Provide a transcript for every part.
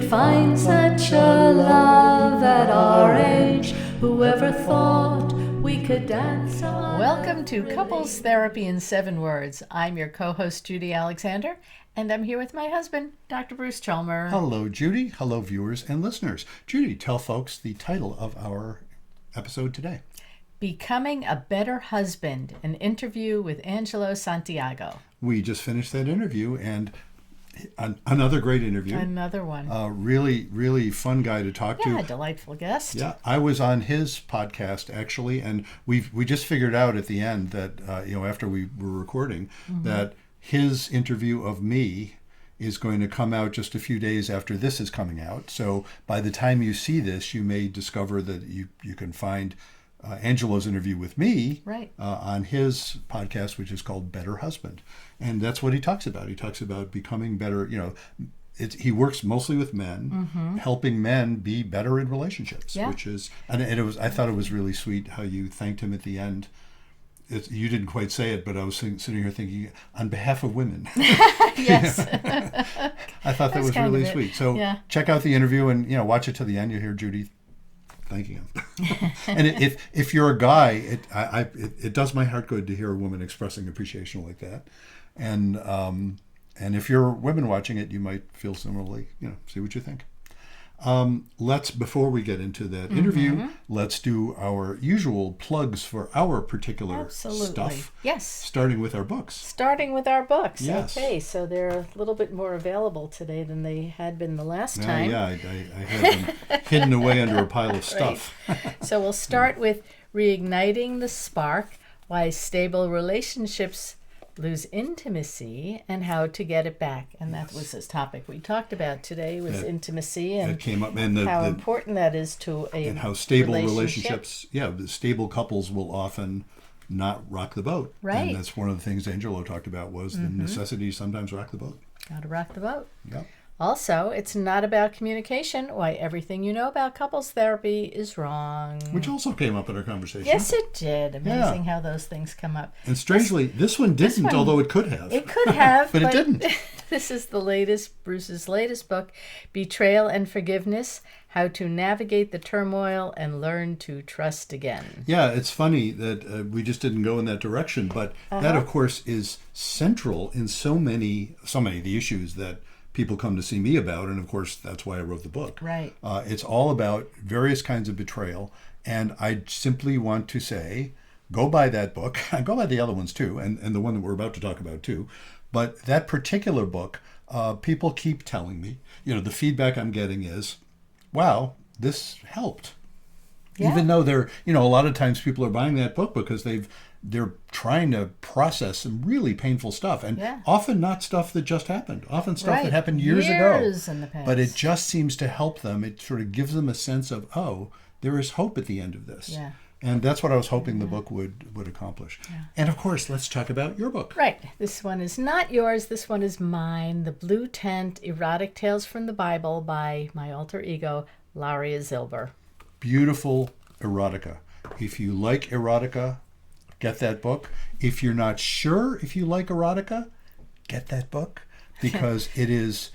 find such a love at our age. Whoever thought we could dance on. Welcome to Couples Therapy in 7 Words. I'm your co-host, Judy Alexander, and I'm here with my husband, Dr. Bruce Chalmer. Hello, Judy. Hello, viewers and listeners. Judy, tell folks the title of our episode today. Becoming a Better Husband, an interview with Angelo Santiago. We just finished that interview, and another great interview. Another one. Really, really fun guy to talk to. Yeah, delightful guest. Yeah, I was on his podcast actually, and we just figured out at the end that after we were recording that his interview of me is going to come out just a few days after this is coming out. So by the time you see this, you may discover that you can find Angelo's interview with me on his podcast, which is called Better Husband. And that's what he talks about. He talks about becoming better. He works mostly with men, helping men be better in relationships, which is, and it was, I thought it was really sweet how you thanked him at the end. You didn't quite say it, but I was sitting here thinking, on behalf of women. Yes. I thought that was really sweet. So check out the interview and watch it to the end. You'll hear Judy thanking him. And if you're a guy, it does my heart good to hear a woman expressing appreciation like that. And if you're women watching it, you might feel similarly. See what you think. Before we get into that interview, let's do our usual plugs for our particular stuff. Yes. Starting with our books. Yes. Okay, so they're a little bit more available today than they had been the last time. Yeah, I had them hidden away under a pile of stuff. So we'll start with Reigniting the Spark, Why Stable Relationships Lose Intimacy and How to Get It Back. And that was this topic we talked about today, was intimacy and came up, and how important that is to a and how stable relationships, the stable couples will often not rock the boat. Right. And that's one of the things Angelo talked about was the necessity to sometimes rock the boat. Got to rock the boat. Yeah. Also, it's not about communication, why everything you know about couples therapy is wrong. Which also came up in our conversation. Yes, it did. Amazing how those things come up. And strangely, this one didn't, although it could have. It could have, but it didn't. This is Bruce's latest book, Betrayal and Forgiveness, How to Navigate the Turmoil and Learn to Trust Again. Yeah, it's funny that we just didn't go in that direction, but that, of course, is central in so many of the issues that people come to see me about, and of course that's why I wrote the book. Right. It's all about various kinds of betrayal, and I simply want to say, go buy that book. Go buy the other ones too, and the one that we're about to talk about too. But that particular book, people keep telling me, the feedback I'm getting is, wow, this helped. Yeah. Even though a lot of times people are buying that book because they're trying to process some really painful stuff, and often not stuff that just happened, often stuff that happened years ago. In the past. But it just seems to help them. It sort of gives them a sense of, there is hope at the end of this. Yeah. And that's what I was hoping the book would accomplish. Yeah. And of course, let's talk about your book. Right. This one is not yours. This one is mine. The Blue Tent, Erotic Tales from the Bible by my alter ego, Laria Zilber. Beautiful erotica. If you like erotica, get that book. If you're not sure if you like erotica, get that book, because it's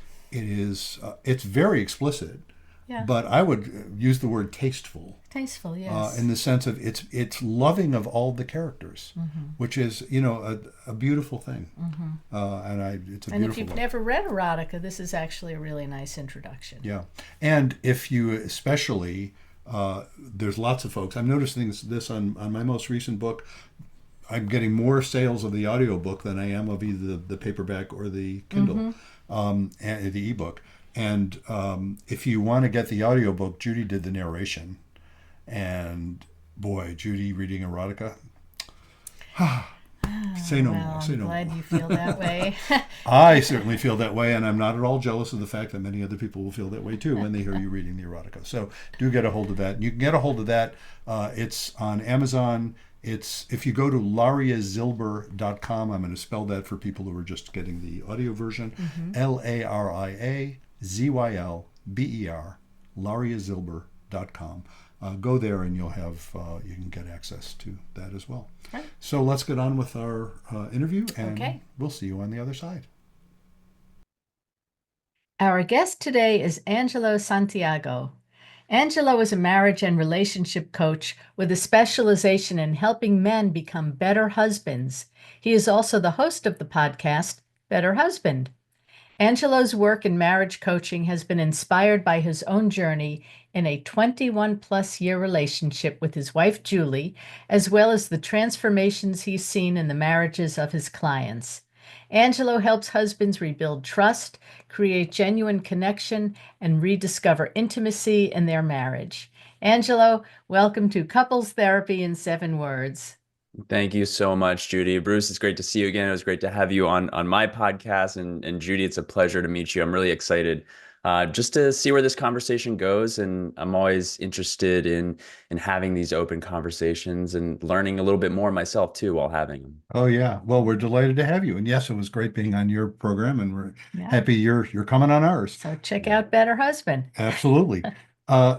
very explicit. Yeah. But I would use the word tasteful. Tasteful, yes. In the sense of it's loving of all the characters, which is a beautiful thing. It's a beautiful. And if you've never read erotica, this is actually a really nice introduction. Yeah, and if you especially. There's lots of folks. I'm noticing this on my most recent book. I'm getting more sales of the audiobook than I am of either the paperback or the Kindle, and the ebook. And if you want to get the audiobook, Judy did the narration. And boy, Judy reading erotica. Say no more. Say no more. I'm glad you feel that way. I certainly feel that way, and I'm not at all jealous of the fact that many other people will feel that way too when they hear you reading the erotica. So do get a hold of that. You can get a hold of that. It's on Amazon. If you go to lariazilber.com, I'm going to spell that for people who are just getting the audio version. LARIAZYLBER, lariazilber.com. Go there and you can get access to that as well. Right. So let's get on with our interview, and we'll see you on the other side. Our guest today is Angelo Santiago. Angelo is a marriage and relationship coach with a specialization in helping men become better husbands. He is also the host of the podcast, Better Husband. Angelo's work in marriage coaching has been inspired by his own journey in a 21-plus-year relationship with his wife, Julie, as well as the transformations he's seen in the marriages of his clients. Angelo helps husbands rebuild trust, create genuine connection, and rediscover intimacy in their marriage. Angelo, welcome to Couples Therapy in 7 Words. Thank you so much, Judy. Bruce, it's great to see you again. It was great to have you on my podcast. And Judy, it's a pleasure to meet you. I'm really excited just to see where this conversation goes. And I'm always interested in having these open conversations and learning a little bit more myself too while having them. Oh yeah. Well, we're delighted to have you. And yes, it was great being on your program, and we're Yeah. happy you're coming on ours. So check out Better Husband. Absolutely.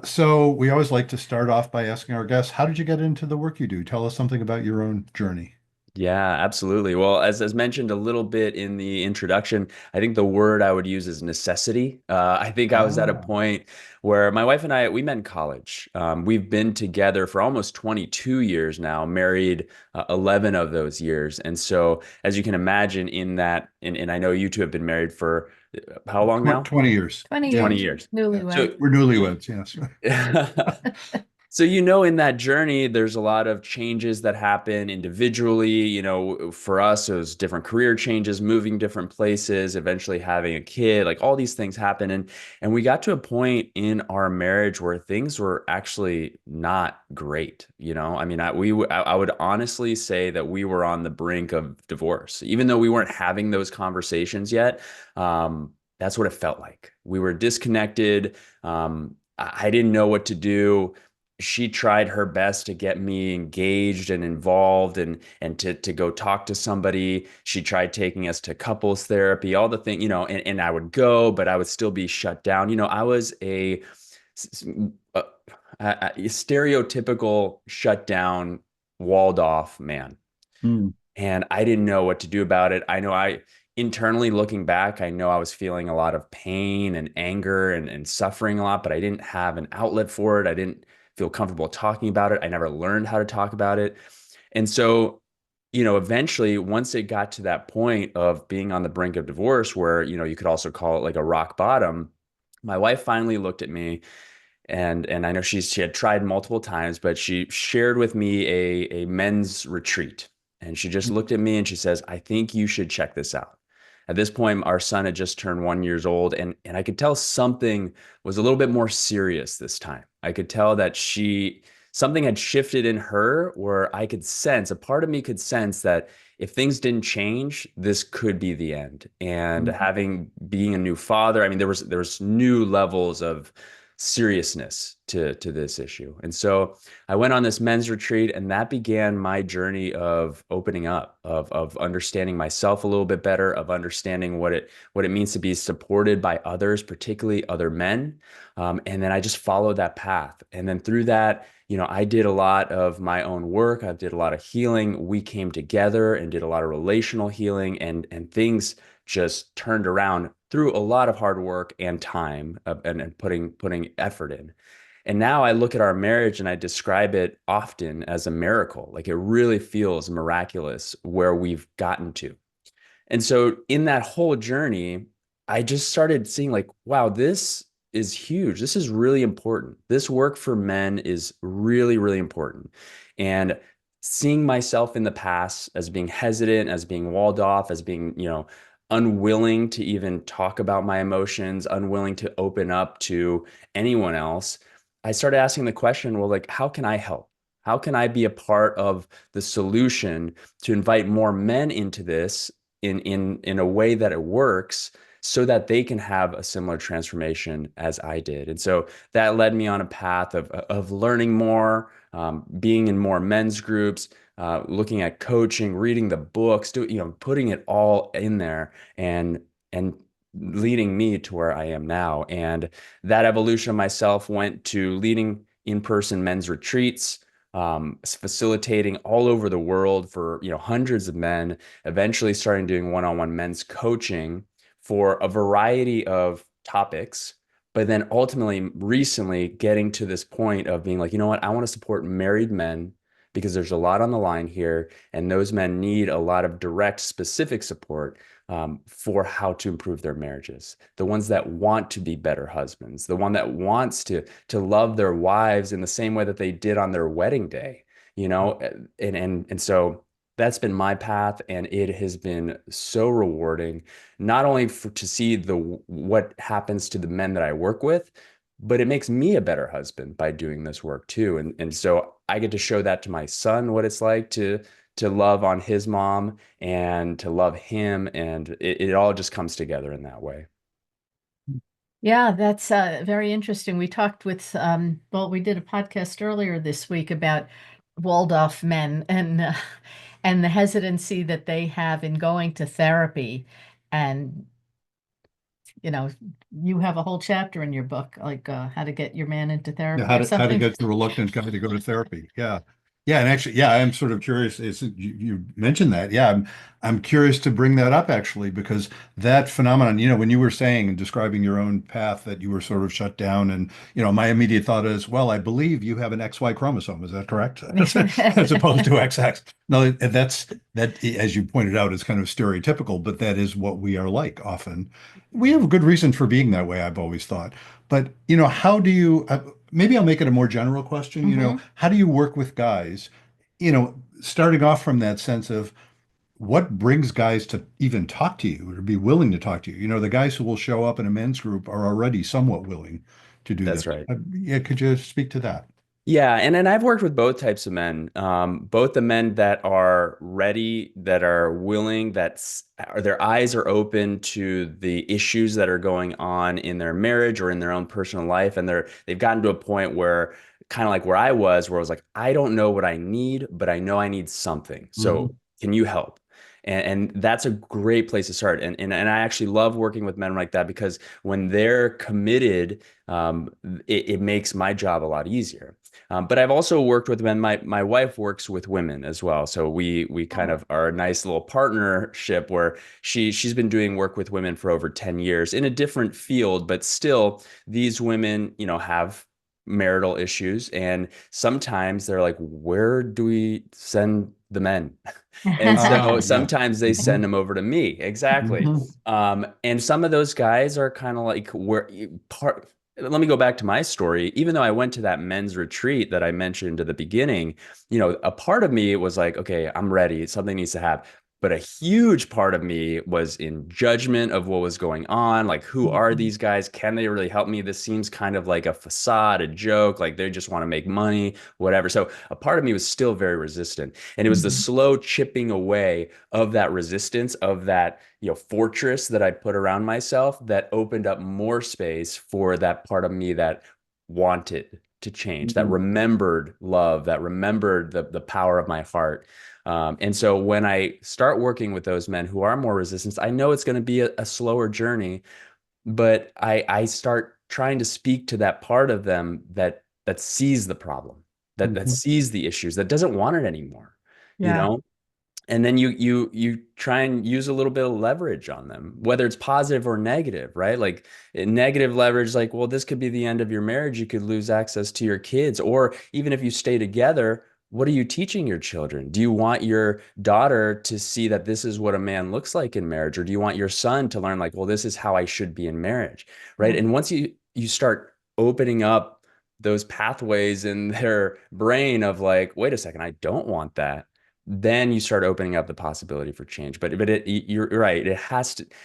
So we always like to start off by asking our guests, how did you get into the work you do? Tell us something about your own journey. Yeah, absolutely. Well, as mentioned a little bit in the introduction, I think the word I would use is necessity. I think I was at a Ah. point where my wife and I, we met in college. We've been together for almost 22 years now, married 11 of those years. And so, as you can imagine, in that, and I know you two have been married for how long now? 20 years. 20 Yeah. 20 years. years. Newlywed. So We're newlyweds, yes. So, in that journey, there's a lot of changes that happen individually. For us, it was different career changes, moving different places, eventually having a kid, like all these things happen. And we got to a point in our marriage where things were actually not great. I mean, I would honestly say that we were on the brink of divorce, even though we weren't having those conversations yet. That's what it felt like. We were disconnected. I didn't know what to do. She tried her best to get me engaged and involved and to go talk to somebody. She tried taking us to couples therapy, all the thing, and I would go, but I would still be shut down. I was a, a stereotypical shut down, walled off man. Hmm. And I didn't know what to do about it. Internally looking back, I know I was feeling a lot of pain and anger and suffering a lot, but I didn't have an outlet for it. I didn't feel comfortable talking about it. I never learned how to talk about it. And so, eventually, once it got to that point of being on the brink of divorce, where, you could also call it like a rock bottom, my wife finally looked at me, and I know she had tried multiple times, but she shared with me a men's retreat. And she just looked at me and she says, I think you should check this out. At this point, our son had just turned 1 year old, and I could tell something was a little bit more serious this time. I could tell that something had shifted in her, where I could sense, a part of me could sense that if things didn't change, this could be the end. And being a new father, I mean, there was new levels of seriousness to this issue. And so I went on this men's retreat, and that began my journey of opening up, of understanding myself a little bit better, of understanding what it means to be supported by others, particularly other men. And then I just followed that path. And then through that, I did a lot of my own work. I did a lot of healing. We came together and did a lot of relational healing, and things just turned around through a lot of hard work and time, and putting effort in. And now I look at our marriage and I describe it often as a miracle. Like, it really feels miraculous where we've gotten to. And so in that whole journey, I just started seeing, like, wow, this is huge. This is really important. This work for men is really, really important. And seeing myself in the past as being hesitant, as being walled off, as being, unwilling to even talk about my emotions, unwilling to open up to anyone else, I started asking the question, well, like, how can I help? How can I be a part of the solution to invite more men into this in a way that it works, so that they can have a similar transformation as I did? And so that led me on a path of learning more, being in more men's groups, looking at coaching, reading the books, putting it all in there, and leading me to where I am now. And that evolution of myself went to leading in-person men's retreats, facilitating all over the world for hundreds of men, eventually starting doing one-on-one men's coaching for a variety of topics, but then ultimately recently getting to this point of being like, you know what, I want to support married men because there's a lot on the line here, and those men need a lot of direct, specific support for how to improve their marriages. The ones that want to be better husbands, the one that wants to love their wives in the same way that they did on their wedding day, you know, and so that's been my path, and it has been so rewarding, not only to see the what happens to the men that I work with, but it makes me a better husband by doing this work too. And so I get to show that to my son, what it's like to love on his mom and to love him, and it all just comes together in that way. Yeah, that's very interesting. We talked with, well, we did a podcast earlier this week about Waldorf men and the hesitancy that they have in going to therapy. And, you know, you have a whole chapter in your book, like how to get your man into Yeah, therapy or how to something. get the reluctant guy to go to therapy. Yeah. Yeah, and actually, yeah, I'm sort of curious. You mentioned that. Yeah, I'm curious to bring that up actually because that phenomenon, when you were saying and describing your own path that you were sort of shut down, and my immediate thought is, well, I believe you have an XY chromosome. Is that correct? As opposed to XX. No, that, as you pointed out, is kind of stereotypical, but that is what we are like often. We have a good reason for being that way, I've always thought. But, how do you, maybe I'll make it a more general question, Hmm. how do you work with guys, starting off from that sense of what brings guys to even talk to you or to be willing to talk to you? The guys who will show up in a men's group are already somewhat willing to do this. That's right. Yeah, could you speak to that? Yeah, and I've worked with both types of men, both the men that are ready, that are willing, their eyes are open to the issues that are going on in their marriage or in their own personal life, and they've gotten to a point where, kind of like where I was, where I was like, I don't know what I need, but I know I need something. So Hmm. can you help? And that's a great place to start. And I actually love working with men like that because when they're committed, it makes my job a lot easier. But I've also worked with men. My wife works with women as well, so we kind of are a nice little partnership where she's been doing work with women for over 10 years in a different field, but still these women, have marital issues, and sometimes they're like, where do we send the men? And so Yeah. sometimes they Hmm. send them over to me. Exactly. Hmm. And some of those guys are kind of like part. Let me go back to my story. Even though I went to that men's retreat that I mentioned at the beginning, a part of me was like, okay, I'm ready. Something needs to happen. But a huge part of me was in judgment of what was going on. Like, who are these guys? Can they really help me? This seems kind of like a facade, a joke. Like they just want to make money, whatever. So a part of me was still very resistant. And it was the slow chipping away of that resistance, of that, fortress that I put around myself, that opened up more space for that part of me that wanted to change, that Hmm. remembered love, that remembered the power of my heart. And so when I start working with those men who are more resistant, I know it's going to be a slower journey, but I start trying to speak to that part of them that sees the problem, that Hmm. sees the issues, that doesn't want it anymore, you Yeah. know? And then you try and use a little bit of leverage on them, whether it's positive or negative, right? Like negative leverage, like, well, this could be the end of your marriage. You could lose access to your kids. Or even if you stay together, what are you teaching your children? Do you want your daughter to see that this is what a man looks like in marriage? Or do you want your son to learn, like, well, this is how I should be in marriage, right? Yeah. And once you start opening up those pathways in their brain of like, wait a second, I don't want that, then you start opening up the possibility for change. But you're right.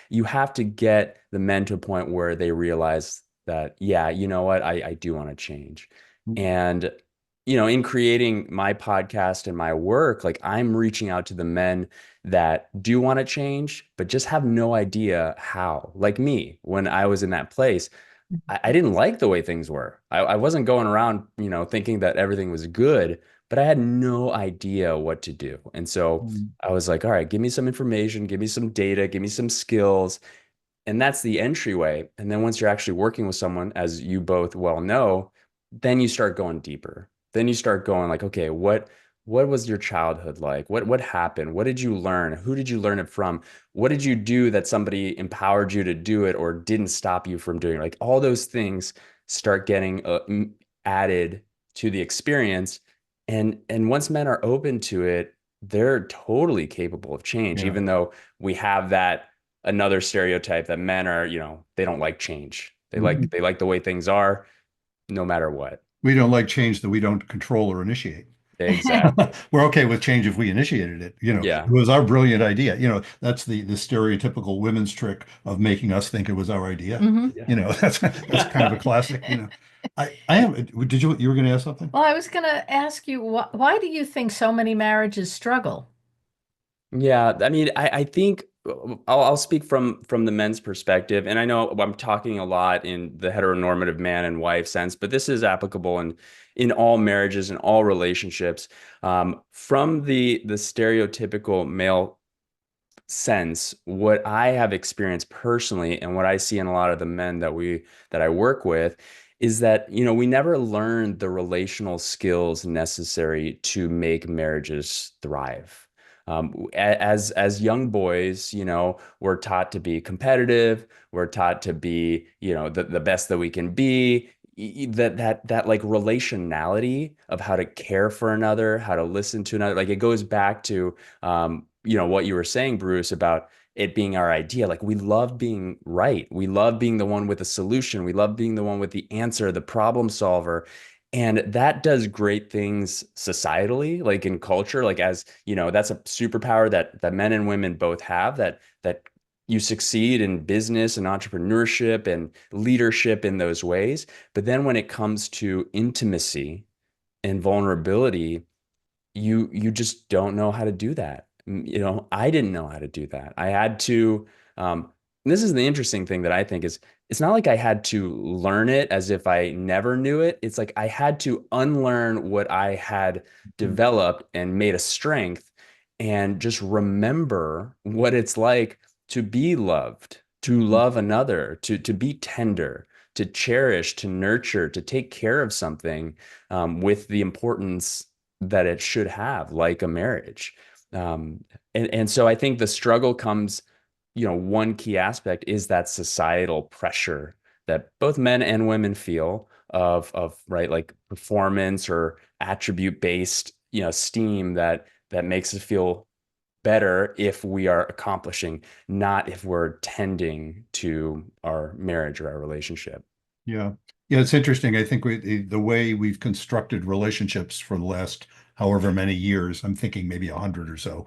You have to get the men to a point where they realize that, yeah, you know what, I do want to change. And, in creating my podcast and my work, like I'm reaching out to the men that do want to change, but just have no idea how. Like me, when I was in that place, I didn't like the way things were. I wasn't going around, thinking that everything was good, but I had no idea what to do. And so I was like, all right, give me some information, give me some data, give me some skills. And that's the entryway. And then once you're actually working with someone, as you both well know, then you start going deeper. Then you start going like, okay, what was your childhood like? What happened? What did you learn? Who did you learn it from? What did you do that somebody empowered you to do it or didn't stop you from doing it? Like all those things start getting added to the experience. And once men are open to it, they're totally capable of change, Yeah. even though we have that another stereotype that men are, they don't like change. They Mhm. like the way things are no matter what. We don't like change that we don't control or initiate. Exactly. We're okay with change if we initiated it. It Yeah. was our brilliant idea. That's the stereotypical women's trick of making us think it was our idea. Hmm. Yeah. That's kind of a classic. I am. You were going to ask something? Well, I was going to ask you, why do you think so many marriages struggle? Yeah, I mean, I think I'll speak from the men's perspective, and I know I'm talking a lot in the heteronormative man and wife sense, but this is applicable in all marriages and all relationships. From the stereotypical male sense, what I have experienced personally and what I see in a lot of the men that I work with is that, we never learn the relational skills necessary to make marriages thrive. As young boys, we're taught to be competitive. We're taught to be, the best that we can be. That like relationality of how to care for another, how to listen to another, like it goes back to what you were saying, Bruce, about it being our idea. Like we love being right. We love being the one with the solution. We love being the one with the answer, the problem solver. And that does great things societally, like in culture, like as, that's a superpower that men and women both have that you succeed in business and entrepreneurship and leadership in those ways. But then when it comes to intimacy and vulnerability, you just don't know how to do that. I didn't know how to do that. I had to this is the interesting thing that I think is it's not like I had to learn it as if I never knew it. It's like I had to unlearn what I had developed and made a strength and just remember what it's like to be loved, to love another, to be tender, to cherish, to nurture, to take care of something with the importance that it should have, like a marriage. And so I think the struggle comes, one key aspect is that societal pressure that both men and women feel of right, like performance or attribute based, steam that makes us feel better if we are accomplishing, not if we're tending to our marriage or our relationship. Yeah. Yeah, it's interesting. I think the way we've constructed relationships for the last however many years, I'm thinking maybe 100 or so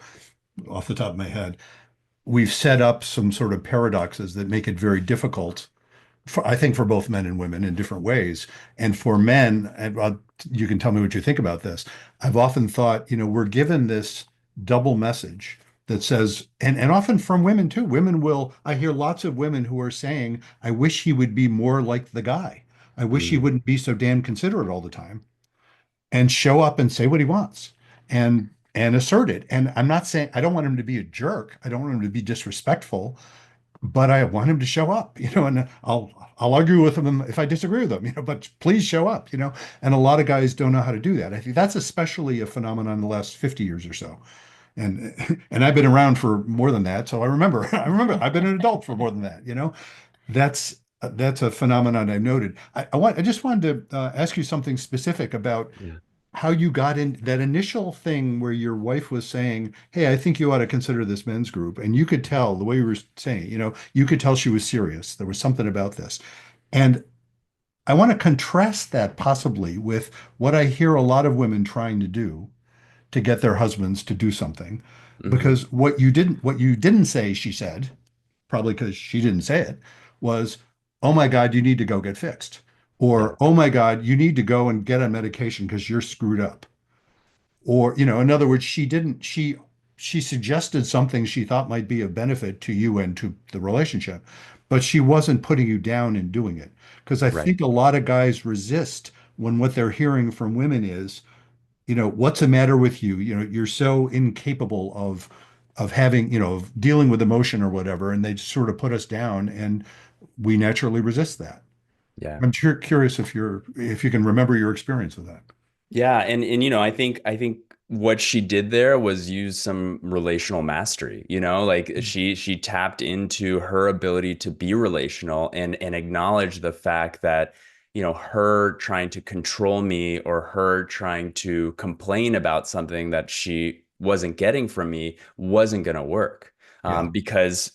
off the top of my head, we've set up some sort of paradoxes that make it very difficult I think for both men and women in different ways. And for men, and you can tell me what you think about this. I've often thought, we're given this double message that says, and often from women too. I hear lots of women who are saying, I wish he would be more like the guy. I wish he Mm, wouldn't be so damn considerate all the time and show up and say what he wants and assert it. And I'm not saying I don't want him to be a jerk. I don't want him to be disrespectful, but I want him to show up, and I'll argue with him if I disagree with him, but please show up, and a lot of guys don't know how to do that. I think that's especially a phenomenon in the last 50 years or so. And I've been around for more than that, so I remember I've been an adult for more than that, that's a phenomenon I've noted. I just wanted to ask you something specific about yeah. how you got in that initial thing where your wife was saying, "Hey, I think you ought to consider this men's group." And you could tell the way you were saying, you could tell she was serious. There was something about this. And I want to contrast that possibly with what I hear a lot of women trying to do to get their husbands to do something. Hmm. Because what you didn't say, she said, probably because she didn't say it, was, "Oh my God, you need to go get fixed." Yeah. Or, "Oh my God, you need to go and get on medication because you're screwed up." Or, in other words, she suggested something she thought might be of benefit to you and to the relationship, but she wasn't putting you down in doing it. Because I Right. think a lot of guys resist when what they're hearing from women is, what's the matter with you? You're so incapable of having, of dealing with emotion or whatever, and they just sort of put us down, and we naturally resist that. Yeah. I'm curious if you can remember your experience with that. Yeah, and I think what she did there was use some relational mastery, like she tapped into her ability to be relational and acknowledge the fact that her trying to control me or her trying to complain about something that she wasn't getting from me wasn't going to work. Yeah. Because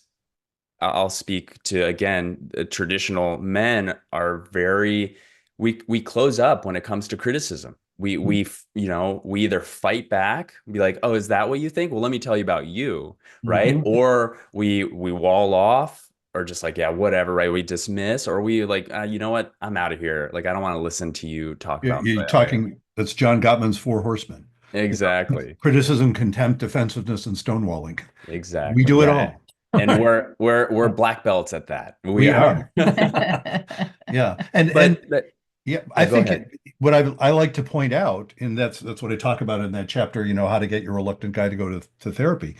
I'll speak to, again, traditional men are very, we close up when it comes to criticism. We either fight back, be like, "Oh, is that what you think? Well, let me tell you about you," right? Mhm. Or we wall off, or just like, yeah, whatever, right? We dismiss, or we like, you know what? I'm out of here. Like, I don't want to listen to you talk about You're failure. talking, that's John Gottman's Four Horsemen. You know, Exactly. criticism, contempt, defensiveness, and stonewalling. We Exactly. do it Yeah. all. And we're black belts at that. We We are. are. Yeah. And But that, yeah, I yeah, go think ahead. what I like to point out, and that's what I talk about in that chapter, how to get your reluctant guy to go to therapy.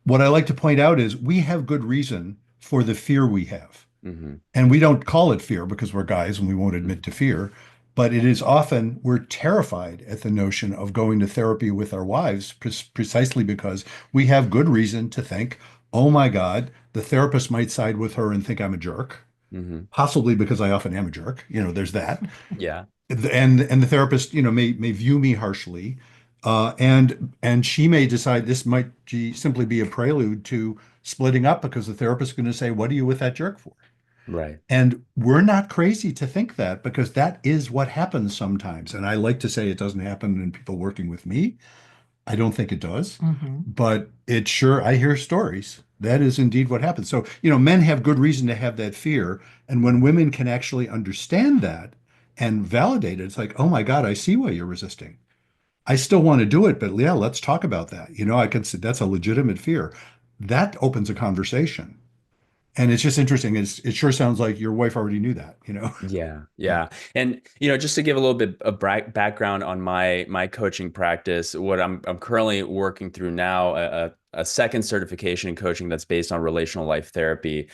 What I like to point out is we have good reason for the fear we have. Hmm. And we don't call it fear because we're guys and we won't admit to fear, but it is often we're terrified at the notion of going to therapy with our wives precisely because we have good reason to think, oh my God, the therapist might side with her and think I'm a jerk, Hmm. possibly because I often am a jerk. There's that. Yeah. And the therapist, may view me harshly. And she may decide this might simply be a prelude to splitting up because the therapist is going to say, what are you with that jerk for? Right. And we're not crazy to think that because that is what happens sometimes. And I like to say it doesn't happen in people working with me. I don't think it does, Hmm. but it sure, I hear stories. That is indeed what happens. So, men have good reason to have that fear. And when women can actually understand that and validate it, it's like, oh my God, I see why you're resisting. I still want to do it, but yeah, let's talk about that. I could say that's a legitimate fear. That opens a conversation. And it's just interesting. It sure sounds like your wife already knew that. Yeah, Yeah. yeah. And just to give a little bit of background on my coaching practice, what I'm currently working through now, a second certification in coaching that's based on relational life therapy,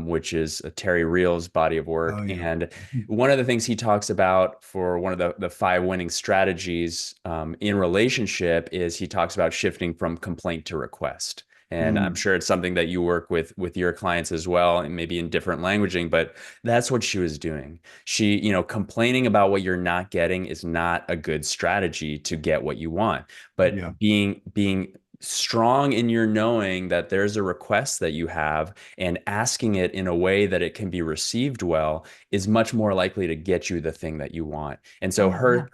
which is Terry Real's body of Oh, work. yeah. And Mhm. one of the things he talks about for one of the five winning strategies in relationship is he talks about shifting from complaint to request. And I'm Mm, sure it's something that you work with your clients as well, and maybe in different languaging, but that's what she was doing. She, complaining about what you're not getting is not a good strategy to get what you want. yeah. But being strong in your knowing that there's a request that you have and asking it in a way that it can be received well is much more likely to get you the thing that you want. And so Oh, yeah.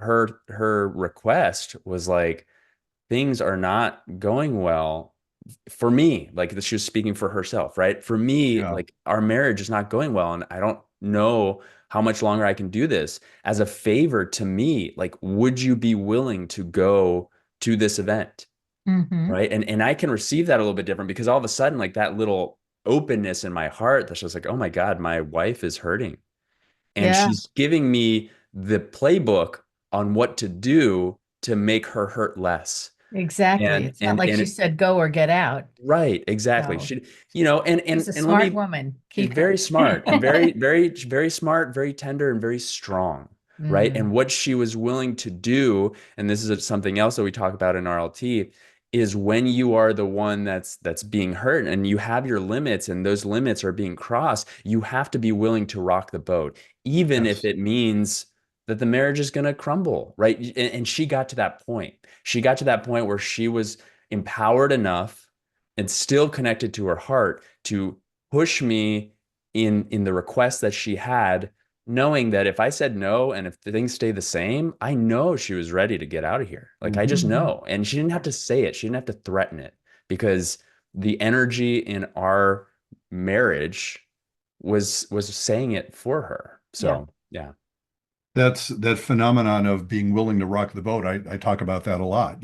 her request was like, things are not going well for me. Like, she was speaking for herself, right? For me, Yeah. like, our marriage is not going well, and I don't know how much longer I can do this. As a favor to me, like, would you be willing to go to this event? Hmm. Right. And I can receive that a little bit different because all of a sudden, like, that little openness in my heart that's just like, oh my God, my wife is hurting. And Yeah, she's giving me the playbook on what to do to make her hurt less. exactly. And It's not and like and she it, said go or get out. right, exactly. So She, and she's a and let smart me, woman. she's Keep very it. smart and very smart, very tender and very strong, right? Mm, And what she was willing to do, and this is something else that we talk about in RLT, is when you are the one that's being hurt and you have your limits and those limits are being crossed, you have to be willing to rock the boat, even if Yes. it means that the marriage is going to crumble, right? And she got to that point. She got to that point where she was empowered enough and still connected to her heart to push me in the request that she had, knowing that if I said no and if things stay the same, I know she was ready to get out of here. Like, I just Hmm. mhm. know. And she didn't have to say it. She didn't have to threaten it because the energy in our marriage was saying it for her. Yeah. So, yeah. That's that phenomenon of being willing to rock the boat. I talk about that a lot.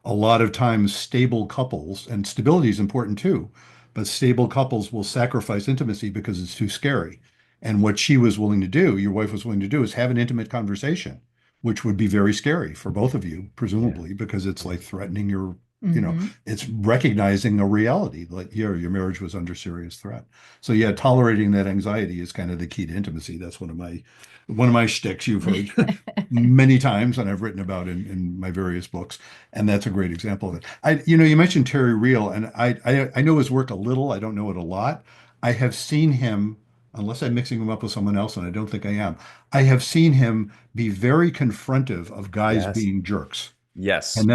A lot of times stable couples, and stability is important too, but stable couples will sacrifice intimacy because it's too scary. And what she was willing to do, your wife was willing to do, is have an intimate conversation, which would be very scary for both of you, Yeah. presumably, because it's Yeah. like threatening your You know, Mm-hmm. it's recognizing a reality, like your marriage was under serious threat. So yeah, tolerating that anxiety is kind of the key to intimacy. That's one of my shticks you've heard many times, and I've written about in my various books, and that's a great example of it. You mentioned Terry Real, and I know his work a little. I don't know it a lot. I have seen him, unless I'm mixing him up with someone else, and I don't think I am. I have seen him be very confrontive of guys Yes. being jerks. Yes. And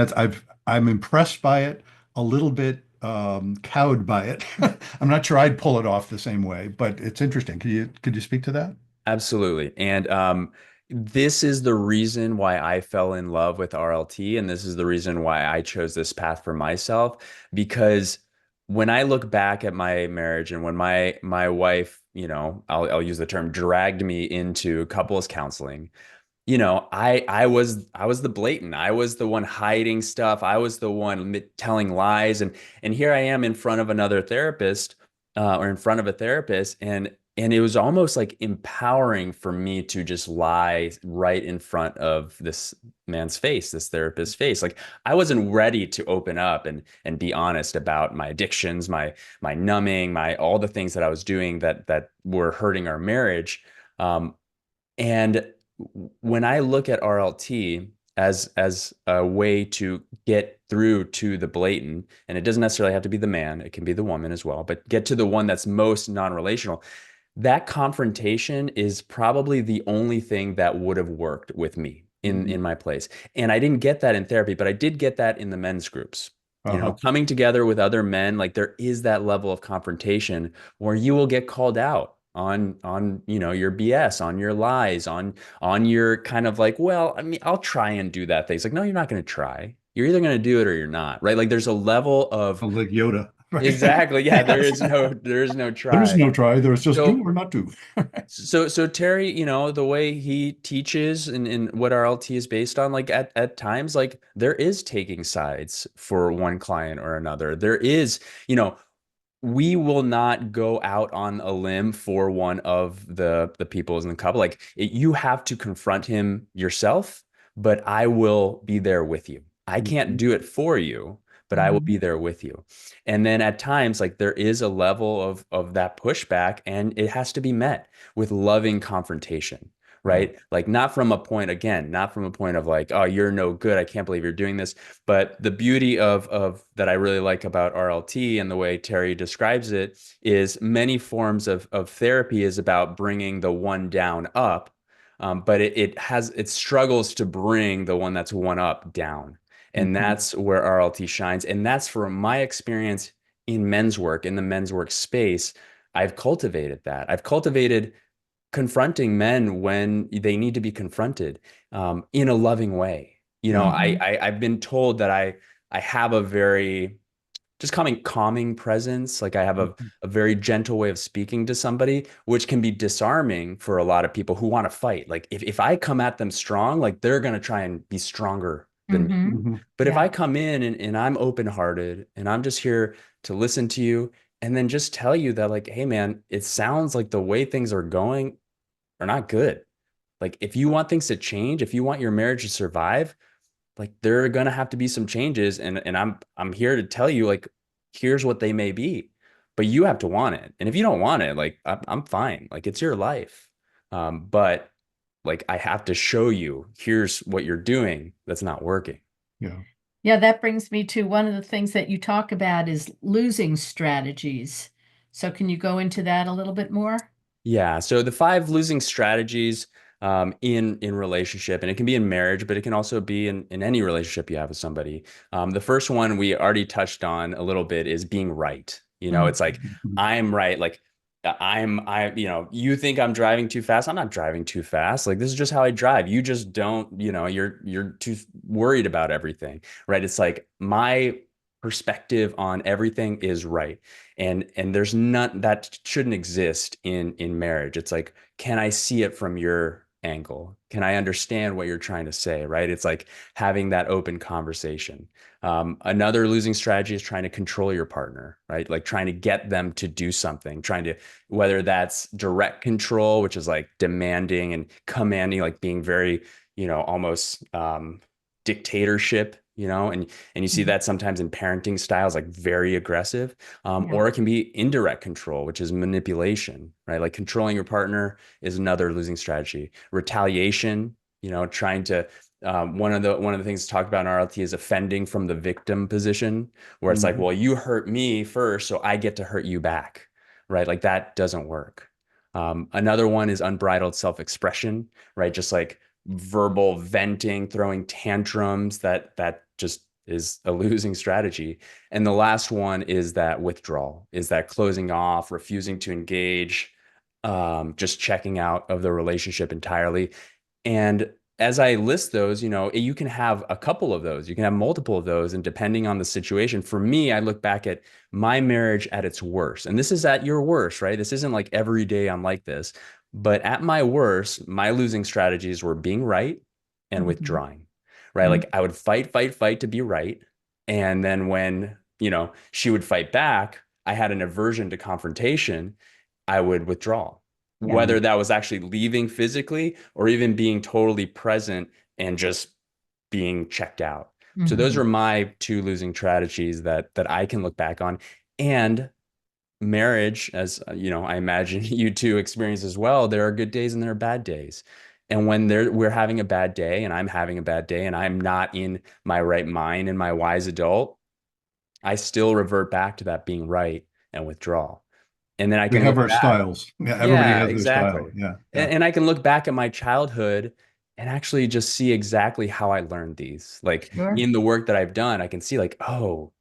I'm impressed by it, a little bit cowed by it. I'm not sure I'd pull it off the same way, but it's interesting. Could you speak to that? Absolutely. And this is the reason why I fell in love with RLT. And this is the reason why I chose this path for myself. Because when I look back at my marriage and when my wife, I'll use the term dragged me into couples counseling, I was the blatant. I was the one hiding stuff. I was the one telling lies, and here I am in front of another therapist, or in front of a therapist, and it was almost like empowering for me to just lie right in front of this man's face, this therapist's face. Like I wasn't ready to open up and be honest about my addictions, my numbing, my all the things that I was doing that were hurting our marriage. And when I look at RLT as a way to get through to the blatant, and it doesn't necessarily have to be the man, it can be the woman as well, but get to the one that's most non-relational. That confrontation is probably the only thing that would have worked with me in Mhm. my place. And I didn't get that in therapy, but I did get that in the men's groups. Uh-huh. Coming together with other men, like there is that level of confrontation where you will get called out on your BS, on your lies, on your kind of like, well, I mean, I'll try and do that thing. It's like, no, you're not going to try. You're either going to do it or you're not, right? Like there's a level of Like Yoda, right? exactly, yeah, Yes. there is no There is try. no try. There's just do So or not do. so Terry, the way he teaches and what RLT is based on, like at times, like there is taking sides for one client or another. There is, we will not go out on a limb for one of the people in the couple. Like you have to confront him yourself, but I will be there with you. I can't Mhm. do it for you, but I will Mm-hmm. be there with you. And then at times, like there is a level of that pushback, and it has to be met with loving confrontation. Yeah. Right. Like not from a point, again, not from a point of like, oh, you're no good. I can't believe you're doing this. But the beauty of that I really like about RLT and the way Terry describes it is many forms of therapy is about bringing the one down up, but it struggles to bring the one that's one up down, and Mhm. that's where RLT shines, and that's from my experience in men's work in the men's work space. I've cultivated that. I've cultivated confronting men when they need to be confronted, in a loving way. Yeah. I've been told that I have a very just calming presence. Like I have Mhm. a very gentle way of speaking to somebody, which can be disarming for a lot of people who want to fight. Like if I come at them strong, like they're gonna try and be stronger than me. Mm-hmm. Mhm. But if Yeah. I come in and I'm open-hearted and I'm just here to listen to you and then just tell you that like, hey man, it sounds like the way things are going are not good. Like if you want things to change, if you want your marriage to survive, like there are gonna have to be some changes. And I'm here to tell you, like, here's what they may be. But you have to want it. And if you don't want it, like I'm fine. Like it's your life. But like I have to show you, here's what you're doing that's not working. Yeah. Yeah, that brings me to one of the things that you talk about is losing strategies. So can you go into that a little bit more? Yeah. So the five losing strategies, in relationship, and it can be in marriage, but it can also be in any relationship you have with somebody. The first one we already touched on a little bit is being right. It's like Mhm. I'm right. Like you think I'm driving too fast. I'm not driving too fast. Like this is just how I drive. You just don't. You're too worried about everything, right? It's like my perspective on everything is right, and there's not that shouldn't exist in marriage. It's like, can I see it from your angle? Can I understand what you're trying to say? Right? It's like having that open conversation. Another losing strategy is trying to control your partner, right? Like trying to get them to do something, trying to, whether that's direct control, which is like demanding and commanding, like being very, almost dictatorship and you see that sometimes in parenting styles, like very aggressive, Yeah. or it can be indirect control, which is manipulation, right? Like controlling your partner is another losing strategy. Retaliation, trying to one of the things talked about in RLT is offending from the victim position, where it's like, Mhm. well, you hurt me first, so I get to hurt you back, right? Like that doesn't work. Another one is unbridled self-expression, right? Just like verbal venting, throwing tantrums. That just is a losing strategy. And the last one is that withdrawal, is that closing off, refusing to engage, just checking out of the relationship entirely. And as I list those, you can have a couple of those, you can have multiple of those. And depending on the situation, for me, I look back at my marriage at its worst. And this is at your worst, right? This isn't like every day I'm like this. But at my worst, my losing strategies were being right and Hmm. withdrawing, right? Like I would fight, fight, fight to be right. And then when, she would fight back, I had an aversion to confrontation. I would withdraw, Yeah. whether that was actually leaving physically or even being totally present and just being checked out. So those Hmm. are my two losing strategies that I can look back on. And marriage, as I imagine you two experience as well, there are good days and there are bad days. And when we're having a bad day and I'm having a bad day and I'm not in my right mind and my wise adult, I still revert back to that being right and withdraw. And then I We can have look our back. styles. Yeah, everybody Yeah, has their style. exactly. Yeah, yeah. And I can look back at my childhood and actually just see exactly how I learned these. Like Sure. in the work that I've done, I can see like, oh,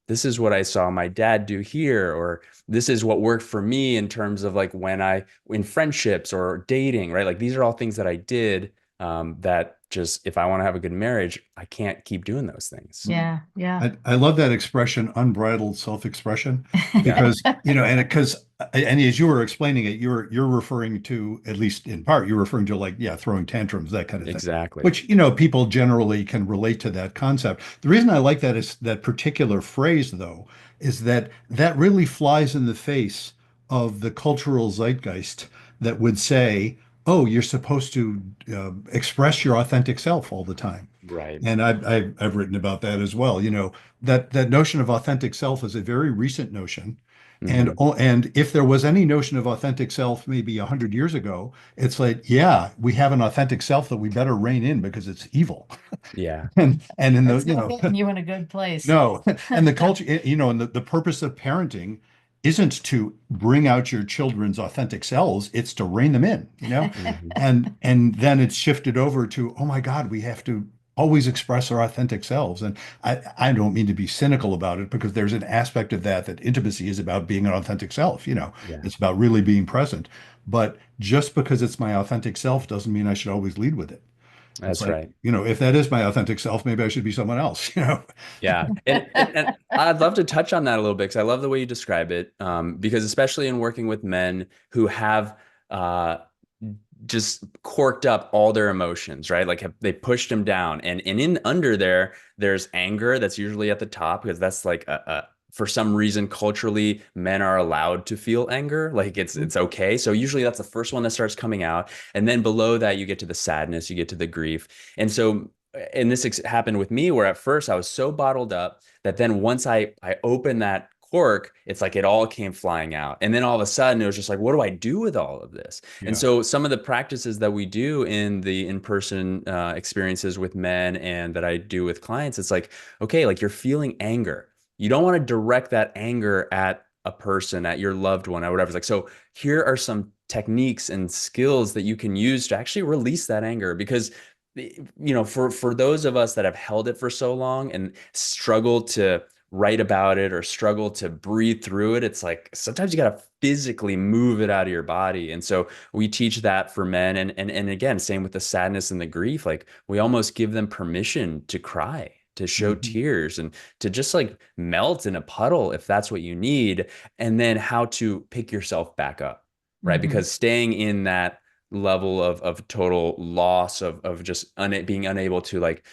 this is what I saw my dad do here, or this is what worked for me in terms of like in friendships or dating, right? Like these are all things that I did, that just, if I want to have a good marriage, I can't keep doing those things. Yeah. Yeah. I love that expression, unbridled self-expression, Yeah, because and as you were explaining it, you're referring to, at least in part, you're referring to like, yeah, throwing tantrums, that kind of thing, exactly. which people generally can relate to that concept. The reason I like that is that particular phrase, though, is that that really flies in the face of the cultural zeitgeist that would say, oh, you're supposed to express your authentic self all the time. Right. And I've written about that as well. That notion of authentic self is a very recent notion. Hmm. And if there was any notion of authentic self maybe 100 years ago, it's like, yeah, we have an authentic self that we better rein in because it's evil. Yeah. And in the, That's not getting you in a good place. no, and the culture, and the purpose of parenting isn't to bring out your children's authentic selves, it's to rein them in. Hmm. And then it's shifted over to, oh my God, we have to always express our authentic selves. And I don't mean to be cynical about it, because there's an aspect of that intimacy is about being an authentic self. Yeah, It's about really being present. But just because it's my authentic self doesn't mean I should always lead with it. It's that's like, right. if that is my authentic self, maybe I should be someone else. Yeah. And I'd love to touch on that a little bit because I love the way you describe it. Because especially in working with men who have uh, just corked up all their emotions, right? Like they pushed them down, and in under there's anger that's usually at the top, because that's like for some reason culturally men are allowed to feel anger, like it's okay. So usually that's the first one that starts coming out, and then below that you get to the sadness, you get to the grief. And this happened with me, where at first I was so bottled up that then once I opened that cork, it's like it all came flying out. And then all of a sudden it was just like, what do I do with all of this? And Yeah. so some of the practices that we do in the in-person experiences with men and that I do with clients, it's like, okay, like you're feeling anger. You don't want to direct that anger at a person, at your loved one, or whatever. It's like, so here are some techniques and skills that you can use to actually release that anger. Because for those of us that have held it for so long and struggle to write about it or struggle to breathe through it, it's like sometimes you got to physically move it out of your body. And so we teach that for men, and again, same with the sadness and the grief. Like we almost give them permission to cry, to show Mhm. tears, and to just like melt in a puddle if that's what you need. And then how to pick yourself back up, right? Hmm. Because staying in that level of total loss, of just being unable to like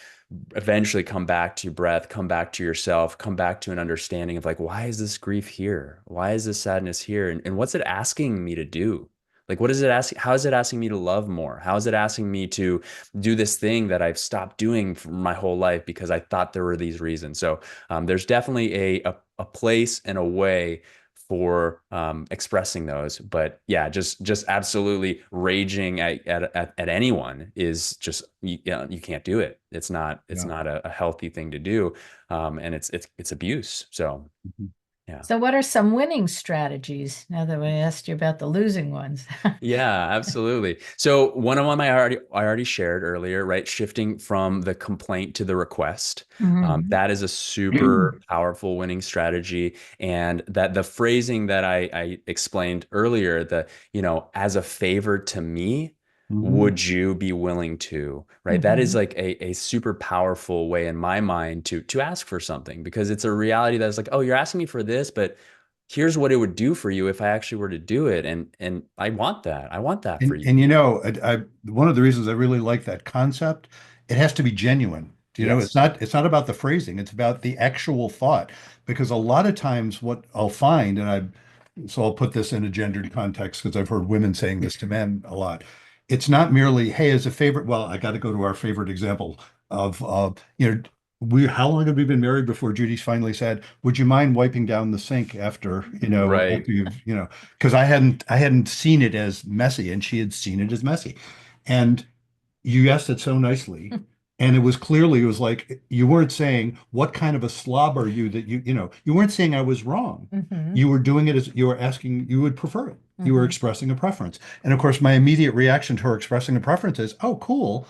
eventually come back to breath, come back to yourself, come back to an understanding of like, why is this grief here? Why is this sadness here? And what's it asking me to do? Like, what is it asking? How is it asking me to love more? How is it asking me to do this thing that I've stopped doing for my whole life because I thought there were these reasons? So there's definitely a place and a way for expressing those. But yeah, just absolutely raging at anyone is just you can't do it. It's Yeah. not a healthy thing to do, and it's abuse. So Mhm. yeah. So, what are some winning strategies now that we asked you about the losing ones? Yeah, absolutely. So one of them I already shared earlier, right? Shifting from the complaint to the request. Mhm. That is a super powerful winning strategy. And that the phrasing that I explained earlier, the, as a favor to me, Mhm. would you be willing to, right? That is Mhm. like a super powerful way in my mind to ask for something because it's a reality that's like, oh, you're asking me for this, but here's what it would do for you if I actually were to do it. And I want that. I want that for you. And one of the reasons I really like that concept, it has to be genuine. Yes. It's not about the phrasing, it's about the actual thought. Because a lot of times what I'll find, so I'll put this in a gendered context because I've heard women saying this to men a lot. It's not merely, hey, as a favorite, well, I got to go to our favorite example of how long have we been married before Judy finally said, would you mind wiping down the sink after, Right. after because I hadn't seen it as messy and she had seen it as messy. And you asked it so nicely. And it was like you weren't saying what kind of a slob are you that you weren't saying I was wrong. Mhm. You were doing it as you were asking, you would prefer it. You were Mhm. expressing a preference. And of course, my immediate reaction to her expressing a preference is, oh, cool.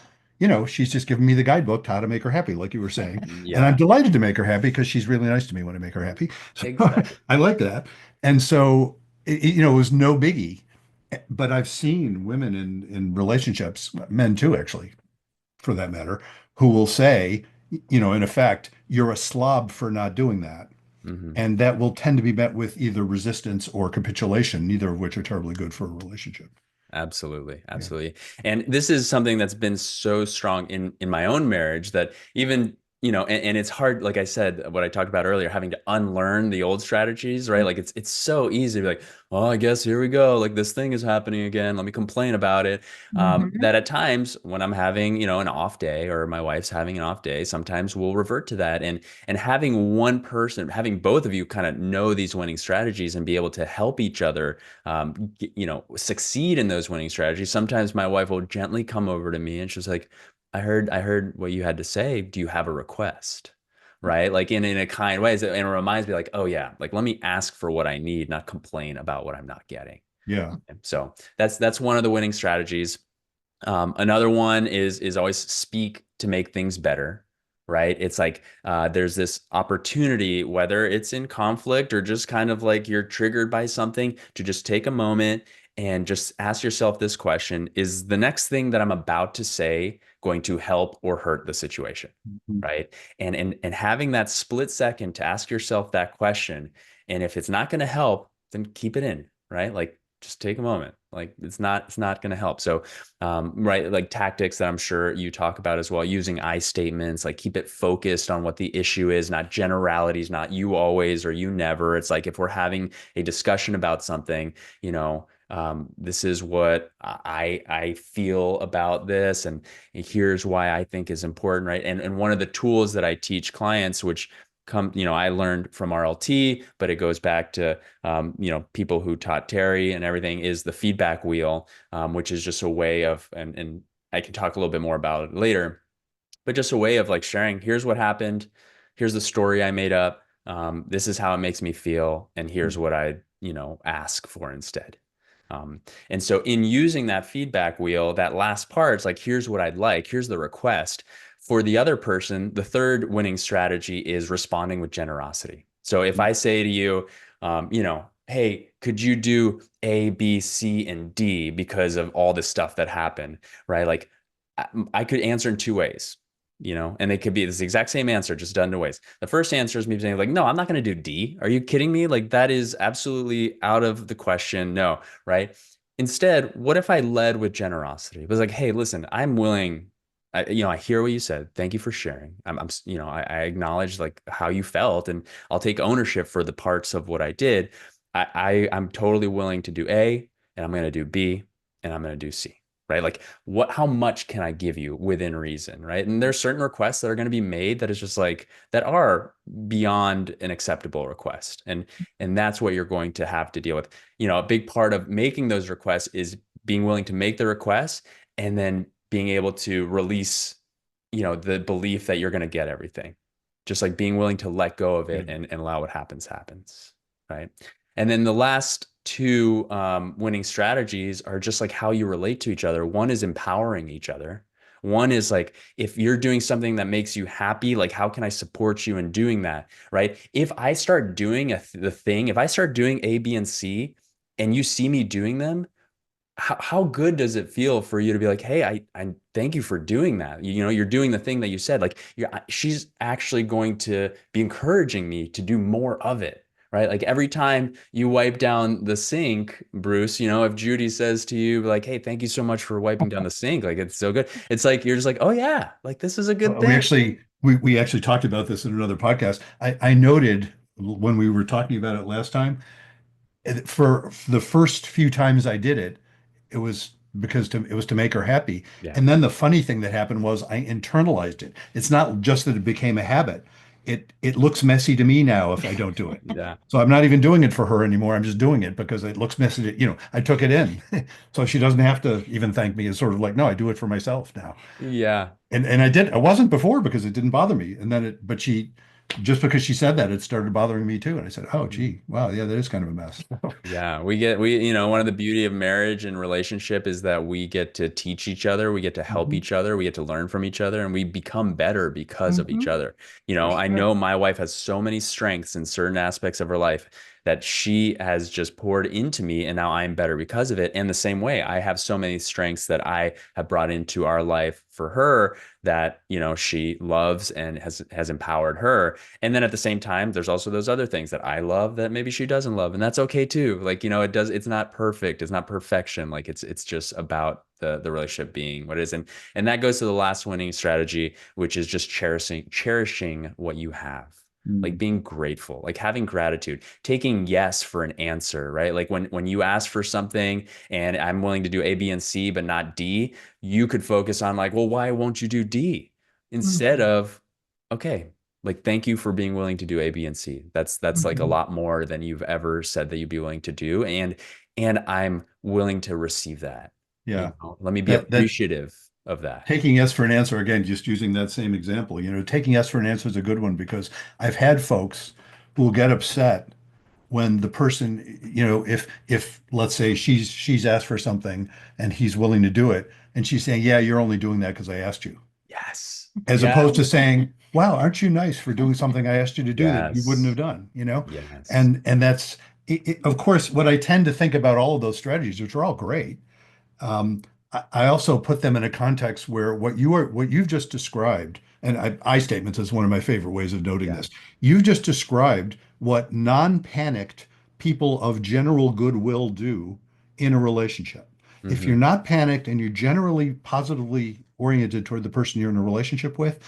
She's just giving me the guidebook to how to make her happy, like you were saying. And I'm Yeah, delighted to make her happy because she's really nice to me when I make her happy. So exactly. I like that. And so, it was no biggie. But I've seen women in relationships, men too, actually, for that matter, who will say, in effect, you're a slob for not doing that. Hmm. And that will tend to be met with either resistance or capitulation, neither of which are terribly good for a relationship. Absolutely, Yeah. absolutely. And this is something that's been so strong in my own marriage that even, and it's hard, like I said, what I talked about earlier, having to unlearn the old strategies, right? Like it's so easy to be like, oh, I guess here we go. Like this thing is happening again. Let me complain about it. Mhm. That at times when I'm having, an off day or my wife's having an off day, sometimes we'll revert to that. And having one person, having both of you kind of know these winning strategies and be able to help each other succeed in those winning strategies. Sometimes my wife will gently come over to me and she's like, I heard what you had to say. Do you have a request? Right. Like in a kind way. And it reminds me like, oh yeah, like let me ask for what I need, not complain about what I'm not getting. Yeah. And so that's one of the winning strategies. Another one is always speak to make things better, right? It's like there's this opportunity, whether it's in conflict or just kind of like you're triggered by something, to just take a moment and just ask yourself this question: is the next thing that I'm about to say going to help or hurt the situation? Mhm. Right. And having that split second to ask yourself that question. And if it's not going to help, then keep it in, right? Like just take a moment. Like it's not going to help. So right, like tactics that I'm sure you talk about as well, using I statements, like keep it focused on what the issue is, not generalities, not you always or you never. It's like if we're having a discussion about something, this is what I feel about this, and here's why I think is important, right? And one of the tools that I teach clients, which I learned from RLT, but it goes back to people who taught Terry and everything, is the feedback wheel, which is just a way of, and I can talk a little bit more about it later, but just a way of like sharing, here's what happened, here's the story I made up, this is how it makes me feel, and here's what I, ask for instead. And so in using that feedback wheel, that last part, it's like, here's what I'd like, here's the request. For the other person, the third winning strategy is responding with generosity. So if I say to you, hey, could you do A, B, C, and D because of all this stuff that happened, right? Like I could answer in two ways, and they could be this exact same answer, just done two ways. The first answer is me saying like, no, I'm not going to do D. Are you kidding me? Like that is absolutely out of the question. No, right? Instead, what if I led with generosity? It was like, hey, listen, I'm willing. I hear what you said. Thank you for sharing. I acknowledge like how you felt, and I'll take ownership for the parts of what I did. I'm totally willing to do A, and I'm going to do B. and I'm going to do C, right? Like how much can I give you within reason, right? And there's certain requests that are going to be made that is just like, that are beyond an acceptable request. And that's what you're going to have to deal with. A big part of making those requests is being willing to make the request and then being able to release, the belief that you're going to get everything. Just like being willing to let go of it and allow what happens, right? And then the last two winning strategies are just like how you relate to each other. One is empowering each other. One is like, if you're doing something that makes you happy, like, how can I support you in doing that, right? If I start doing the thing, if I start doing A, B, and C, and you see me doing them, how good does it feel for you to be like, hey, I thank you for doing that. You're doing the thing that you said. Like, she's actually going to be encouraging me to do more of it, right? Like every time you wipe down the sink, Bruce, if Judy says to you like, hey, thank you so much for wiping down the sink, like it's so good. It's like you're just like, oh yeah, like this is a good We thing. actually we actually talked about this in another podcast. I noted when we were talking about it last time, for the first few times I did it, it was it was to make her happy. Yeah, And then the funny thing that happened was I internalized it. It's not just that it became a habit. It looks messy to me now if I don't do it. yeah, So I'm not even doing it for her anymore. I'm just doing it because it looks messy. I took it in. So she doesn't have to even thank me. It's sort of like, no, I do it for myself now. yeah. And I did. I wasn't before because it didn't bother me. And then but she, just because she said that, it started bothering me too. And I said, oh, gee, wow, yeah, that is kind of a mess. Yeah, one of the beauty of marriage and relationship is that we get to teach each other, we get to help Mhm. each other, we get to learn from each other, and we become better because of each Mhm. other. For I sure. know my wife has so many strengths in certain aspects of her life that she has just poured into me, and now I'm better because of it. And the same way, I have so many strengths that I have brought into our life for her that, she loves and has empowered her. And then at the same time, there's also those other things that I love that maybe she doesn't love, and that's okay too. Like, it's not perfect. It's not perfection. Like it's just about the relationship being what it is. And that goes to the last winning strategy, which is just cherishing what you have. Like Mm. being grateful, like having gratitude, taking yes for an answer, right? Like when you ask for something and I'm willing to do A, B, and C, but not D, you could focus on like, well, why won't you do D? Instead Mhm. of, okay, like thank you for being willing to do A, B, and C. That's like a Mhm. lot more than you've ever said that you'd be willing to do. And I'm willing to receive that. Yeah. Let me be That appreciative of that. taking yes for an answer, again, just using that same example, taking yes for an answer is a good one because I've had folks who will get upset when the person, if let's say she's asked for something and he's willing to do it, and she's saying, yeah, you're only doing that because I asked you, Yes. as Yeah. opposed to saying, wow, aren't you nice for doing something I asked you to do that you wouldn't have Yes. done? Yes. And that's of course what I tend to think about all of those strategies, which are all great. I also put them in a context where what you've just described, and I statements is one of my favorite ways of noting Yeah. this. You've just described what non-panicked people of general goodwill do in a relationship. If Hmm. you're not panicked and you're generally positively oriented toward the person you're in a relationship with,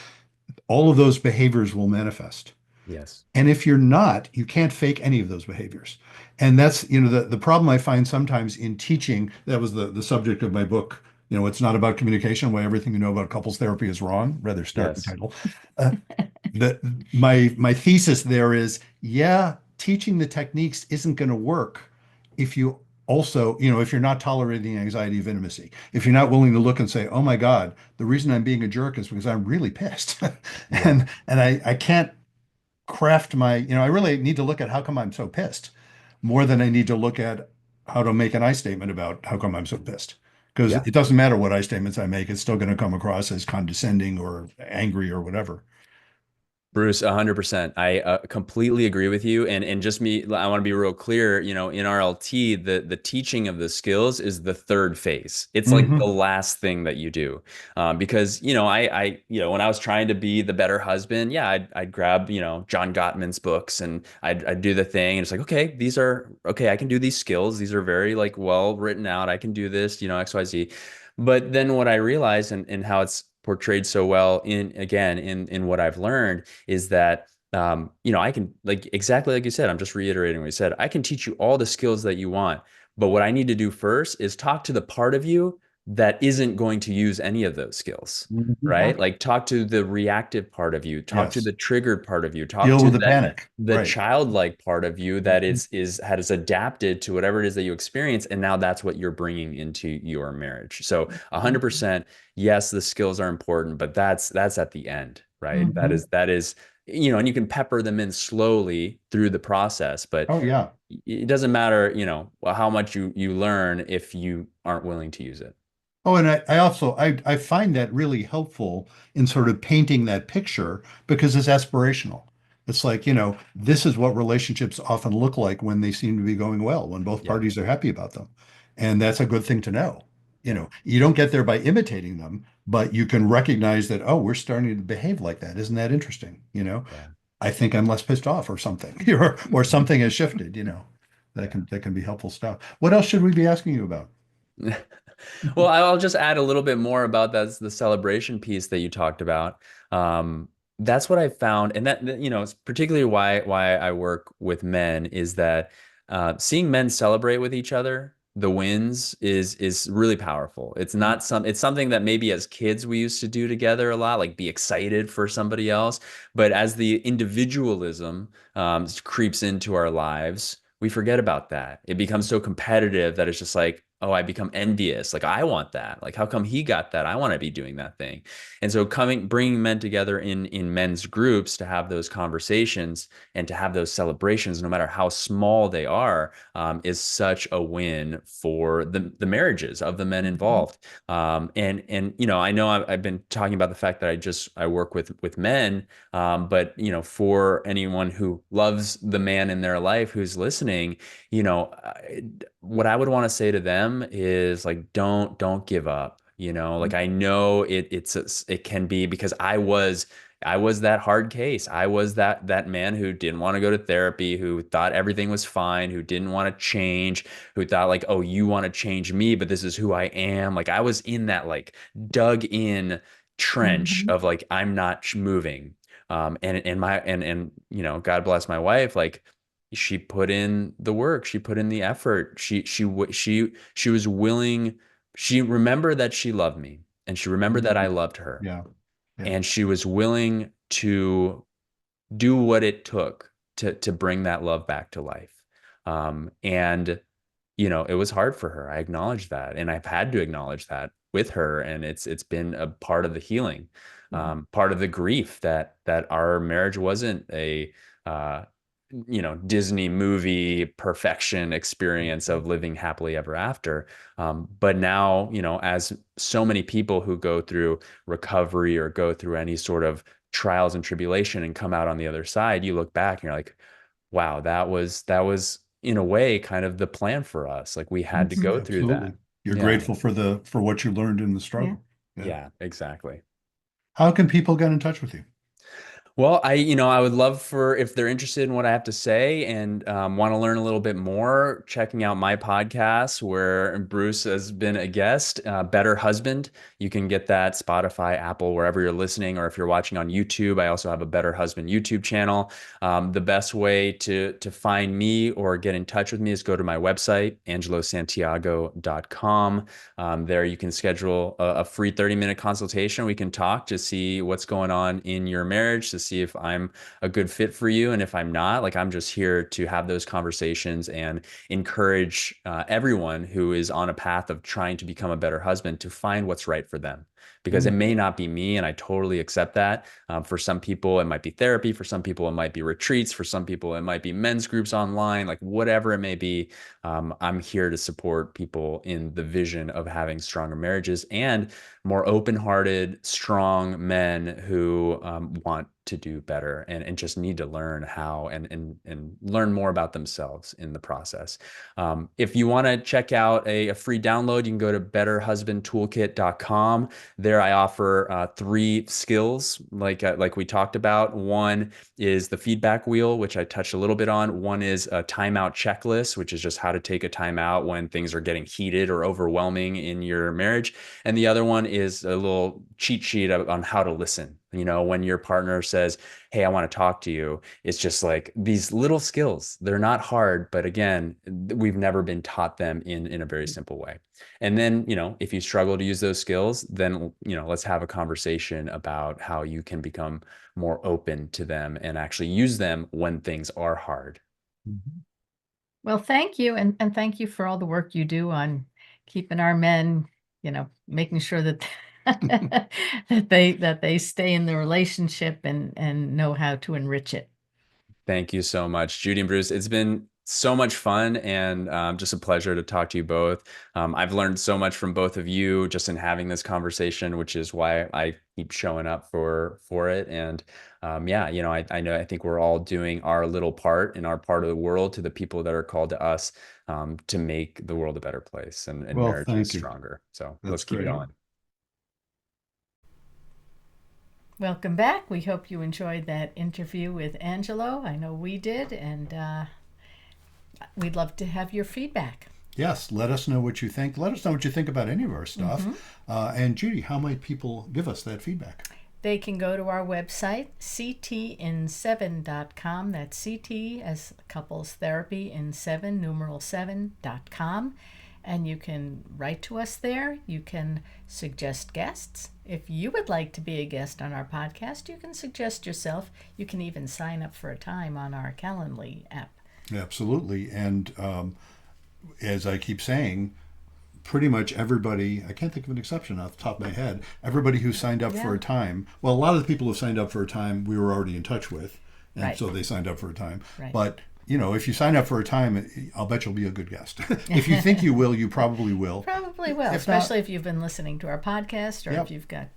all of those behaviors will manifest. Yes. And if you're not, you can't fake any of those behaviors. And that's, the problem I find sometimes in teaching, that was the subject of my book. It's not about communication, why everything you know about couples therapy is wrong, rather stark Yes. title. Uh, the my thesis there is, yeah, teaching the techniques isn't going to work if you also, if you're not tolerating the anxiety of intimacy, if you're not willing to look and say, oh my God, the reason I'm being a jerk is because I'm really pissed. Yeah. And I can't craft I really need to look at how come I'm so pissed more than I need to look at how to make an I statement about how come I'm so pissed. Because Yeah. it doesn't matter what I statements I make, it's still going to come across as condescending or angry or whatever. Bruce, 100%. I completely agree with you. And just me, I want to be real clear, in RLT, the teaching of the skills is the third phase. It's like the Hmm. last thing that you do. Because, when I was trying to be the better husband, yeah, I'd grab, John Gottman's books and I'd do the thing. And it's like, okay, okay, I can do these skills. These are very like well written out. I can do this, X, Y, Z. But then what I realized and how it's portrayed so well in what I've learned is that I can, like exactly like you said, I'm just reiterating what you said. I can teach you all the skills that you want, But what I need to do first is talk to the part of you that isn't going to use any of those skills, Mhm. right? Like talk to the reactive part of you, talk to Yes. the triggered part of you, talk Deal to with the that panic. the Right. childlike part of you that Mhm. is has adapted to whatever it is that you experience, and now that's what you're bringing into your marriage. So 100%, yes, the skills are important, but that's at the end, right? Mhm. That is, and you can pepper them in slowly through the process, but Oh, yeah. it doesn't matter, how much you learn if you aren't willing to use it. Oh, and I also I find that really helpful in sort of painting that picture because it's aspirational. It's like, this is what relationships often look like when they seem to be going well, when both Yeah, parties are happy about them. And that's a good thing to know. yeah, You don't get there by imitating them, but you can recognize that, oh, we're starting to behave like that. Isn't that interesting? yeah. I think I'm less pissed off or something, or something has shifted, that can be helpful stuff. What else should we be asking you about? Yeah. Well, I'll just add a little bit more about the celebration piece that you talked about. That's what I found, and it's particularly why I work with men is that seeing men celebrate with each other, the wins is really powerful. It's something that maybe as kids we used to do together a lot, like be excited for somebody else. But as the individualism creeps into our lives, we forget about that. It becomes so competitive that it's just like, oh, I become envious. Like, I want that. Like, how come he got that? I want to be doing that thing. And so bringing men together in men's groups to have those conversations and to have those celebrations, no matter how small they are, is such a win for the marriages of the men Mhm. involved. And I know I've been talking about the fact that I work with men, but for anyone who loves the man in their life who's listening, what I would want to say to them is like, don't give up. Like I know it can be because I was that hard case. I was that man who didn't want to go to therapy, who thought everything was fine, who didn't want to change, who thought like, oh, you want to change me, but this is who I am. Like I was in that like dug in trench Mhm. of like I'm not moving. And God bless my wife, like she put in the work, she put in the effort. She was willing. She remembered that she loved me, and she remembered that I Mhm. loved her, Yeah. Yeah. and she was willing to do what it took to bring that love back to life. And it was hard for her. I acknowledge that, and I've had to acknowledge that with her, and it's been a part of the healing, part of the grief that our marriage wasn't a uh, Disney movie perfection experience of living happily ever after. But now, as so many people who go through recovery or go through any sort of trials and tribulation and come out on the other side, you look back and you're like, wow, that was in a way kind of the plan for us. Like we had to Mhm. go through Absolutely. that. You're Yeah. grateful for what you learned in the Yeah. struggle. Yeah. Yeah, exactly. How can people get in touch with you? Well, I would love for if they're interested in what I have to say and want to learn a little bit more, checking out my podcast where Bruce has been a guest, Better Husband. You can get that Spotify, Apple, wherever you're listening, or if you're watching on YouTube, I also have a Better Husband YouTube channel. The best way to find me or get in touch with me is go to my website, angelosantiago.com. There you can schedule a free 30-minute consultation. We can talk to see what's going on in your marriage, to see if I'm a good fit for you. And if I'm not, like I'm just here to have those conversations and encourage everyone who is on a path of trying to become a better husband to find what's right for them. Because it Mm. may not be me, and I totally accept that. For some people, it might be therapy. For some people, it might be retreats. For some people, it might be men's groups online, like whatever it may be. I'm here to support people in the vision of having stronger marriages and more open-hearted, strong men who want to do better and just need to learn how and learn more about themselves in the process. If you want to check out a free download, you can go to betterhusbandtoolkit.com. There I offer 3 skills like we talked about. One is the feedback wheel, which I touched a little bit on. One is a timeout checklist, which is just how to take a timeout when things are getting heated or overwhelming in your marriage. And the other one is a little cheat sheet on how to listen. When your partner says, hey, I want to talk to you, it's just like these little skills. They're not hard, but again, we've never been taught them in a very simple way. And then, if you struggle to use those skills, then, let's have a conversation about how you can become more open to them and actually use them when things are hard. Mhm. Well, thank you. And thank you for all the work you do on keeping our men, making sure that that they stay in the relationship and know how to enrich it. Thank you so much, Judy and Bruce. It's been so much fun and just a pleasure to talk to you both. I've learned so much from both of you just in having this conversation, which is why I keep showing up for it. And yeah, I think we're all doing our little part in our part of the world to the people that are called to us to make the world a better place and Well, marriages thank you. stronger. So That's let's keep great. going. Welcome back. We hope you enjoyed that interview with Angelo. I know we did, and we'd love to have your feedback. Yes, let us know what you think. Let us know what you think about any of our stuff. And Judy, how might people give us that feedback? They can go to our website, ctin7.com. That's CT as couples therapy in 7, numeral 7.com. And you can write to us there. You can suggest guests. If you would like to be a guest on our podcast, you can suggest yourself. You can even sign up for a time on our Calendly app. Absolutely. And as I keep saying, pretty much everybody, I can't think of an exception off the top of my head, everybody who signed up for a time, well, a lot of the people who signed up for a time we were already in touch with, and Right. so they signed up for a time. Right. But, if you sign up for a time, I'll bet you'll be a good guest. If you think you will, you probably will. Probably will, If especially not- if you've been listening to our podcast, or Yep. if you've got,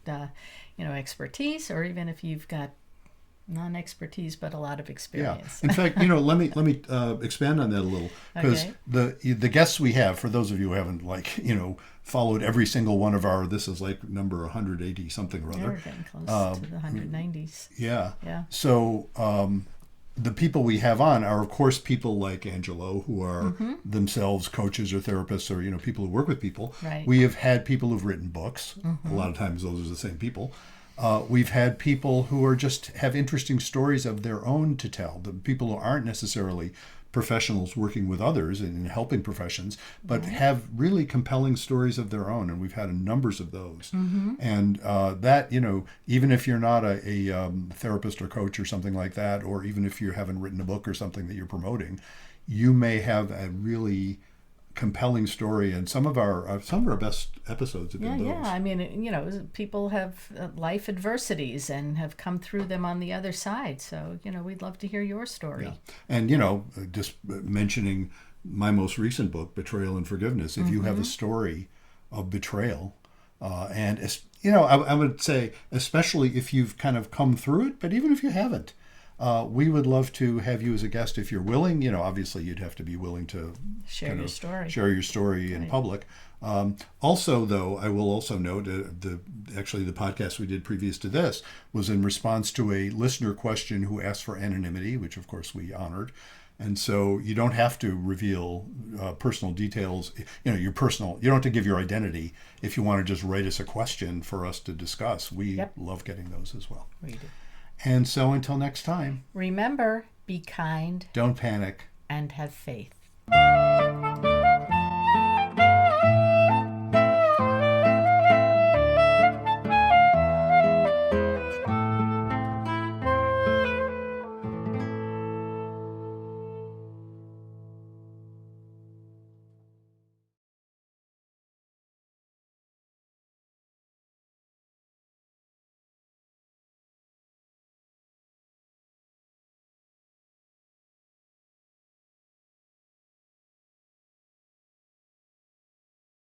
expertise, or even if you've got non-expertise but a lot of Yeah. experience. In fact, let me expand on that a little, because Okay. the guests we have, for those of you who haven't followed every single one of our, this is like number 180 something or We're other. getting close to the 190s. Yeah. Yeah. So the people we have on are, of course, people like Angelo, who are themselves coaches or therapists, or people who work with people. Right. We have had people who've written books. A lot of times, those are the same people. We've had people who are just have interesting stories of their own to tell. The people who aren't necessarily professionals working with others and in helping professions, but have really compelling stories of their own. And we've had numbers of those. And that, even if you're not a therapist or coach or something like that, or even if you haven't written a book or something that you're promoting, you may have a really compelling story, and some of our best episodes have been those. Yeah. I mean, people have life adversities and have come through them on the other side. So, we'd love to hear your story. Yeah. And just mentioning my most recent book, Betrayal and Forgiveness. If you have a story of betrayal, and I would say, especially if you've kind of come through it, but even if you haven't, we would love to have you as a guest if you're willing. Obviously you'd have to be willing to Share your story. Share your story in public. Also, though, I will also note the podcast we did previous to this was in response to a listener question who asked for anonymity, which of course we honored. And so you don't have to reveal personal details. You don't have to give your identity if you want to just write us a question for us to discuss. We love getting those as well. We do. And so until next time, Remember, be kind don't panic. and have faith.